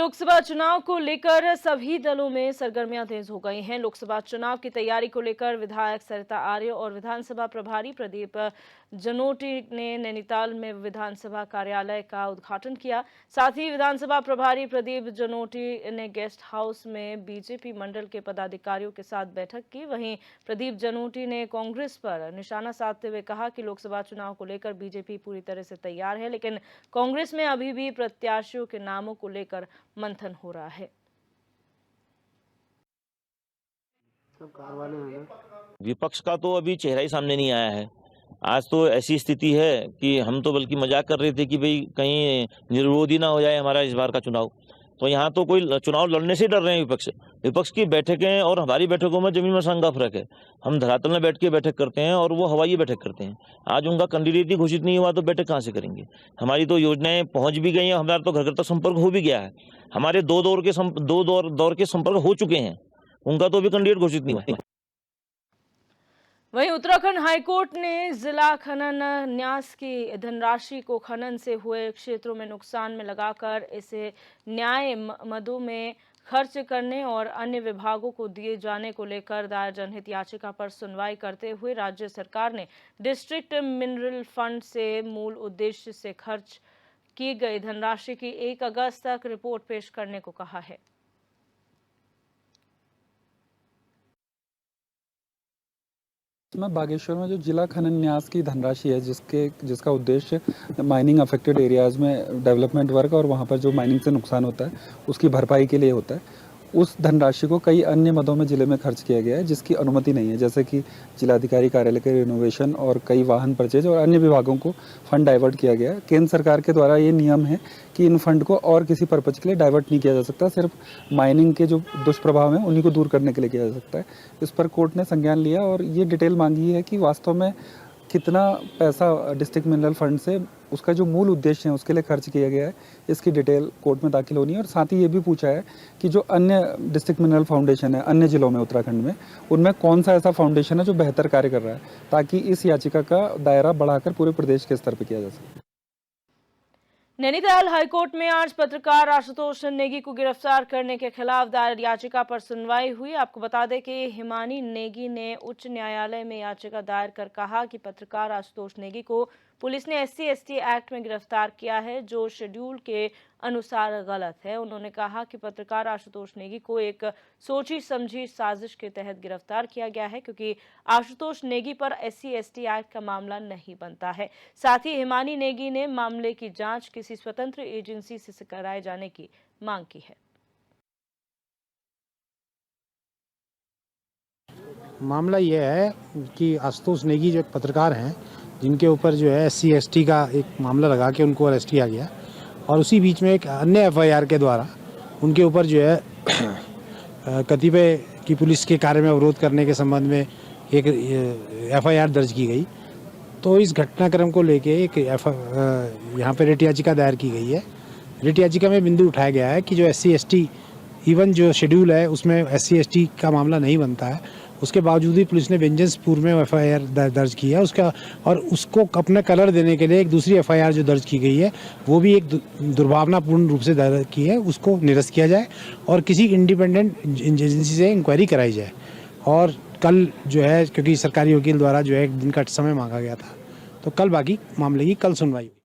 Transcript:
लोकसभा चुनाव को लेकर सभी दलों में सरगर्मियां तेज हो गई हैं। लोकसभा चुनाव की तैयारी को लेकर विधायक सरिता आर्य और विधानसभा प्रभारी प्रदीप जनोटी ने नैनीताल में विधानसभा कार्यालय का उद्घाटन किया। साथ ही विधानसभा प्रभारी प्रदीप जनोटी ने गेस्ट हाउस में बीजेपी मंडल के पदाधिकारियों के साथ बैठक की। वहीं प्रदीप जनोटी ने कांग्रेस पर निशाना साधते हुए कहा कि लोकसभा चुनाव को लेकर बीजेपी पूरी तरह से तैयार है, लेकिन कांग्रेस में अभी भी प्रत्याशियों के नामों को लेकर मंथन हो रहा है। विपक्ष का तो अभी चेहरा ही सामने नहीं आया है। आज तो ऐसी स्थिति है कि हम तो बल्कि मजाक कर रहे थे कि भाई कहीं निर्विरोधी ना हो जाए हमारा इस बार का चुनाव। तो यहाँ तो कोई चुनाव लड़ने से डर रहे हैं विपक्ष की बैठकें और हमारी बैठकों में जमीन आसमान का फर्क है। हम धरातल में बैठ के बैठक करते हैं और वो हवाई बैठक करते हैं। आज उनका कैंडिडेट ही घोषित नहीं हुआ तो बैठक कहाँ से करेंगे। हमारी तो योजनाएं पहुंच भी गई हैं, हमारा तो घर घर तक संपर्क हो भी गया है। हमारे दो दौर के संपर्क हो चुके हैं, उनका तो अभी कैंडिडेट घोषित नहीं हुआ। वहीं उत्तराखंड हाईकोर्ट ने जिला खनन न्यास की धनराशि को खनन से हुए क्षेत्रों में नुकसान में लगाकर इसे न्याय मदों में खर्च करने और अन्य विभागों को दिए जाने को लेकर दायर जनहित याचिका पर सुनवाई करते हुए राज्य सरकार ने डिस्ट्रिक्ट मिनरल फंड से मूल उद्देश्य से खर्च की गई धनराशि की 1 अगस्त तक रिपोर्ट पेश करने को कहा है। मैं बागेश्वर में जो जिला खनन न्यास की धनराशि है जिसका उद्देश्य माइनिंग अफेक्टेड एरियाज़ में डेवलपमेंट वर्क और वहाँ पर जो माइनिंग से नुकसान होता है उसकी भरपाई के लिए होता है, उस धनराशि को कई अन्य मदों में जिले में खर्च किया गया है जिसकी अनुमति नहीं है, जैसे कि जिलाधिकारी कार्यालय के रिनोवेशन और कई वाहन परचेज और अन्य विभागों को फंड डाइवर्ट किया गया है। केंद्र सरकार के द्वारा ये नियम है कि इन फंड को और किसी पर्पज के लिए डाइवर्ट नहीं किया जा सकता, सिर्फ माइनिंग के जो दुष्प्रभाव हैं उन्हीं को दूर करने के लिए किया जा सकता है। इस पर कोर्ट ने संज्ञान लिया और ये डिटेल मांगी है कि वास्तव में कितना पैसा डिस्ट्रिक्ट मिनरल फंड से उसका जो मूल उद्देश्य है उसके लिए खर्च किया गया है, इसकी डिटेल कोर्ट में दाखिल होनी है। और साथ ही ये भी पूछा है कि जो अन्य डिस्ट्रिक्ट मिनरल फाउंडेशन है अन्य जिलों में उत्तराखंड में, उनमें कौन सा ऐसा फाउंडेशन है जो बेहतर कार्य कर रहा है, ताकि इस याचिका का दायरा बढ़ाकर पूरे प्रदेश के स्तर पर किया जा सके। नैनीताल हाईकोर्ट में आज पत्रकार आशुतोष नेगी को गिरफ्तार करने के खिलाफ दायर याचिका पर सुनवाई हुई। आपको बता दें कि हिमानी नेगी ने उच्च न्यायालय में याचिका दायर कर कहा कि पत्रकार आशुतोष नेगी को पुलिस ने SC/ST एक्ट में गिरफ्तार किया है, जो शेड्यूल के अनुसार गलत है। उन्होंने कहा कि पत्रकार आशुतोष नेगी को एक सोची समझी साजिश के तहत गिरफ्तार किया गया है, क्योंकि आशुतोष नेगी पर SC/ST एक्ट का मामला नहीं बनता है। साथ ही हिमानी नेगी ने मामले की जांच किसी स्वतंत्र एजेंसी से कराए जाने की मांग की है। मामला यह है कि आशुतोष नेगी जो एक पत्रकार हैं, जिनके ऊपर जो है SC/ST का एक मामला लगा के उनको अरेस्ट किया गया, और उसी बीच में एक अन्य FIR के द्वारा उनके ऊपर जो है कतिपय की पुलिस के कार्य में अवरोध करने के संबंध में एक FIR दर्ज की गई। तो इस घटनाक्रम को लेके एक यहाँ पे रिट याचिका दायर की गई है। रिट याचिका में बिंदु उठाया गया है कि जो SC/ST इवन जो शेड्यूल है उसमें SC/ST का मामला नहीं बनता है, उसके बावजूद भी पुलिस ने व्यंजनपुर में FIR दर्ज की है उसका, और उसको अपना कलर देने के लिए एक दूसरी FIR जो दर्ज की गई है वो भी एक दुर्भावनापूर्ण रूप से दर्ज की है, उसको निरस्त किया जाए और किसी इंडिपेंडेंट एजेंसी से इंक्वायरी कराई जाए। और कल जो है, क्योंकि सरकारी वकील द्वारा जो है 1 दिन का समय मांगा गया था, तो कल बाकी मामले की कल सुनवाई हुई।